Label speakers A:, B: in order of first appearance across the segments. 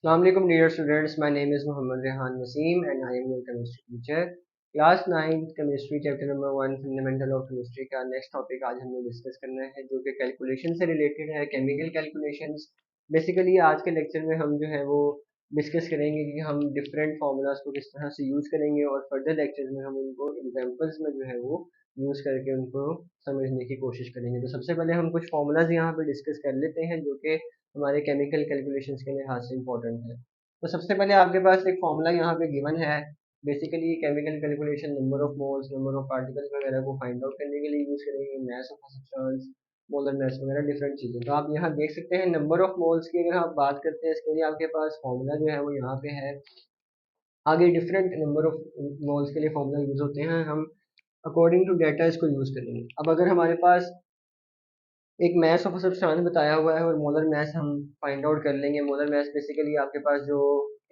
A: Assalamualaikum dear students, my name is Muhammad Rehan Waseem and I am your chemistry teacher. Class 9 chemistry chapter number 1 fundamental of chemistry का next topic आज हमने discuss करना है जो कि calculation से related है, केमिकल कैलकुलेशंस। बेसिकली आज के लेक्चर में हम जो है वो डिस्कस करेंगे कि हम डिफरेंट फार्मूलाज को किस तरह से यूज़ करेंगे और फर्दर लेक्चर में हम उनको एग्जांपल्स में जो है वो यूज़ करके उनको समझने की कोशिश करेंगे। तो सबसे पहले हम कुछ फार्मूलाज यहाँ पे डिस्कस कर लेते हैं जो कि हमारे केमिकल कैलकुलेशंस के लिहाज से इंपॉर्टेंट है। तो सबसे पहले आपके पास एक फॉर्मूला यहाँ पे गिवन है। Basically chemical calculation number of moles, number of particles वगैरह को फाइंड आउट करने के लिए यूज करेंगे, mass of substance, molar mass वगैरह डिफरेंट चीज़ें। तो आप यहाँ देख सकते हैं नंबर ऑफ मोल्स की अगर आप बात करते हैं इसके लिए आपके पास फॉर्मूला जो है वो यहाँ पे है। आगे डिफरेंट नंबर ऑफ मोल्स के लिए फॉर्मूला यूज होते हैं, हम अकॉर्डिंग टू डेटा इसको यूज करेंगे। अब अगर हमारे पास एक मैस ऑफ सब्सटेंस बताया हुआ है और मोलर मैस हम फाइंड आउट कर लेंगे। मोलर मैस बेसिकली आपके पास जो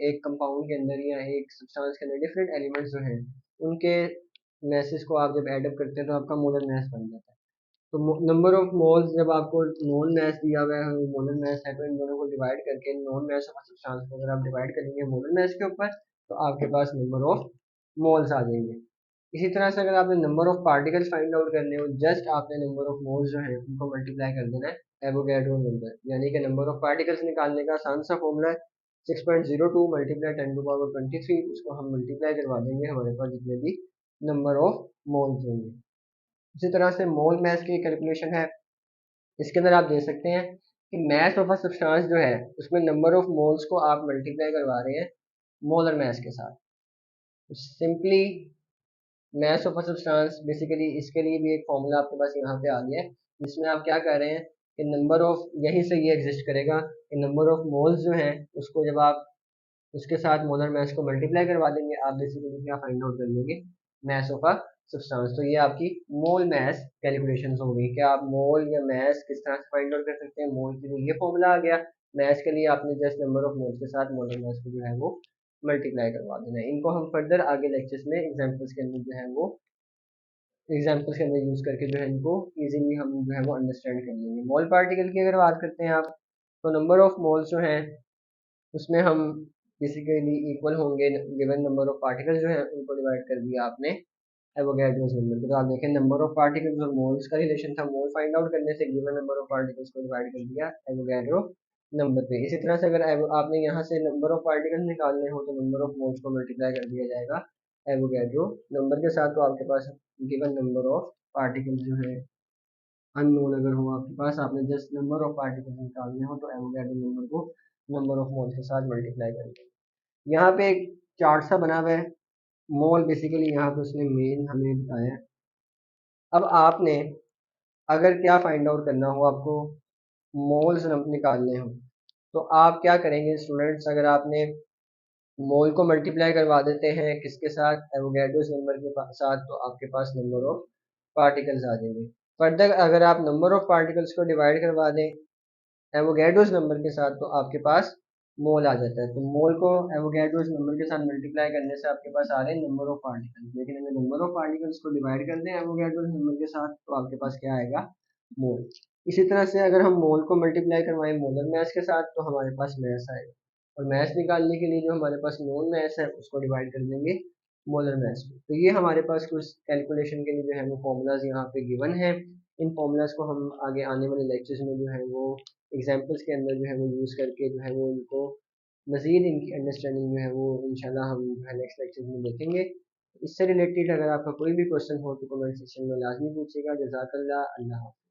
A: एक कंपाउंड के अंदर या एक सब्सटेंस के अंदर डिफरेंट एलिमेंट्स जो हैं उनके मैसेस को आप जब एड अप करते हैं तो आपका मोलर मैस बन जाता है। तो नंबर ऑफ मोल्स जब आपको नॉन मैस दिया हुआ है मोलर मैस है तो इन दोनों को डिवाइड करके नॉन मैस ऑफ सब्सटेंस को अगर आप डिवाइड करेंगे मोलर मैस के ऊपर तो आपके पास नंबर ऑफ मोल्स आ जाएंगे। इसी तरह से अगर आपने number of particles find out करने हो जस्ट आपने नंबर ऑफ मोल्स जो है उनको मल्टीप्लाई कर देना है एवोगैड्रो नंबर, यानी कि नंबर ऑफ पार्टिकल्स निकालने का आसान सा फॉर्मूला है 6.02 मल्टीप्लाई 10⁻23। उसको हम मल्टीप्लाई करवा देंगे हमारे पास जितने भी नंबर ऑफ मोल्स होंगे। इसी तरह से मोल मैस की कैलकुलेशन है। इसके अंदर आप देख सकते हैं कि मैस ऑफ अ सब्सटेंस जो है उसमें नंबर ऑफ मोल्स को आप मल्टीप्लाई करवा रहे हैं मोलर मैस के साथ। Simply maths of a substance basically इसके लिए भी एक फॉर्मूला आपके पास यहाँ पे आ गया है जिसमें आप क्या कर रहे हैं कि नंबर ऑफ यहीं से ये एग्जिस्ट करेगा कि नंबर ऑफ मोल्स जो हैं उसको जब आप उसके साथ मोलर मैथ को मल्टीप्लाई करवा देंगे आप बेसिकली क्या फाइंड आउट कर लेंगे मैथ्स ऑफ अ सब्सटेंस। तो ये आपकी मोल मैथ्स कैलकुलेशन हो गई कि आप मोल या मैथ्स किस तरह से फाइंड आउट कर सकते हैं। मोल के लिए ये फॉर्मूला आ गया, मैथ्स के लिए आपने जस्ट नंबर ऑफ मोल्स के साथ मोलर मैथ्स को जो है वो मल्टीप्लाई करवा देना है। इनको हम फर्दर आगे लेक्चर्स में एग्जाम्पल्स के अंदर जो है वो एग्जाम्पल्स के अंदर यूज करके जो है इनको इजीली हम जो है वो अंडरस्टैंड कर लेंगे। मोल पार्टिकल की अगर बात करते हैं आप तो नंबर ऑफ मोल्स जो हैं उसमें हम बेसिकली इक्वल होंगे गिवन नंबर ऑफ पार्टिकल्स जो है उनको डिवाइड कर दिया आपने एवोगैड्रोस नंबर पे। तो आप देखें नंबर ऑफ पार्टिकल्स और मोल्स का रिलेशन था, मोल फाइंड आउट करने से गिवन नंबर ऑफ पार्टिकल्स को डिवाइड कर दिया एवोगैड्रो नंबर पे। इसी तरह से अगर आपने यहाँ से नंबर ऑफ पार्टिकल्स निकालने हो तो नंबर ऑफ मोल्स को मल्टीप्लाई कर दिया जाएगा एवोगैड्रो नंबर के साथ। तो आपके पास गिवन नंबर ऑफ पार्टिकल्स जो है अननोन अगर हो आपके पास, आपने जस्ट नंबर ऑफ पार्टिकल्स निकालने हो तो एवोगैड्रो नंबर को नंबर ऑफ मोल्स के साथ मल्टीप्लाई कर देंगे। यहाँ पे एक चार्ट सा बना हुआ है मोल, बेसिकली यहाँ पे उसने मेन हमें बताया है। अब आपने अगर क्या फाइंड आउट करना हो आपको मोल्स निकालने हो तो आप क्या करेंगे स्टूडेंट्स, अगर आपने मोल को मल्टीप्लाई करवा देते हैं किसके साथ एवोगैड्रोस नंबर के साथ तो आपके पास नंबर ऑफ पार्टिकल्स आ जाएंगे। फर्दर अगर आप नंबर ऑफ पार्टिकल्स को डिवाइड करवा दें एवोगैड्रोस नंबर के साथ तो आपके पास मोल आ जाता है। तो मोल को एवोगैड्रोस नंबर के साथ मल्टीप्लाई करने से आपके पास आ रहे हैं नंबर ऑफ पार्टिकल्स, लेकिन अगर नंबर ऑफ पार्टिकल्स को डिवाइड कर दें एवोगैड्रोस नंबर के साथ तो आपके पास क्या आएगा मोल। इसी तरह से अगर हम मोल को मल्टीप्लाई करवाएं मोलर मैस के साथ तो हमारे पास मैस आएगा और मैस निकालने के लिए जो हमारे पास नॉन मैस है उसको डिवाइड कर देंगे मोलर मैस में। तो ये हमारे पास कुछ कैलकुलेशन के लिए जो है वो फॉर्मूलाज यहाँ पे गिवन है। इन फॉर्मूलाज को हम आगे आने वाले लेक्चर्स में जो है वो एग्जाम्पल्स के अंदर जो है वो यूज़ करके जो है वो उनको मज़ीद इनकी अंडरस्टैंडिंग जो है वो इंशाल्लाह हम जो है नेक्स्ट लेक्चर में देखेंगे। इससे रिलेटेड अगर आपका कोई भी क्वेश्चन हो तो कमेंट सेक्शन में लाजमी पूछिएगा। जज़ाकल्लाह, अल्लाह हाफ़िज़।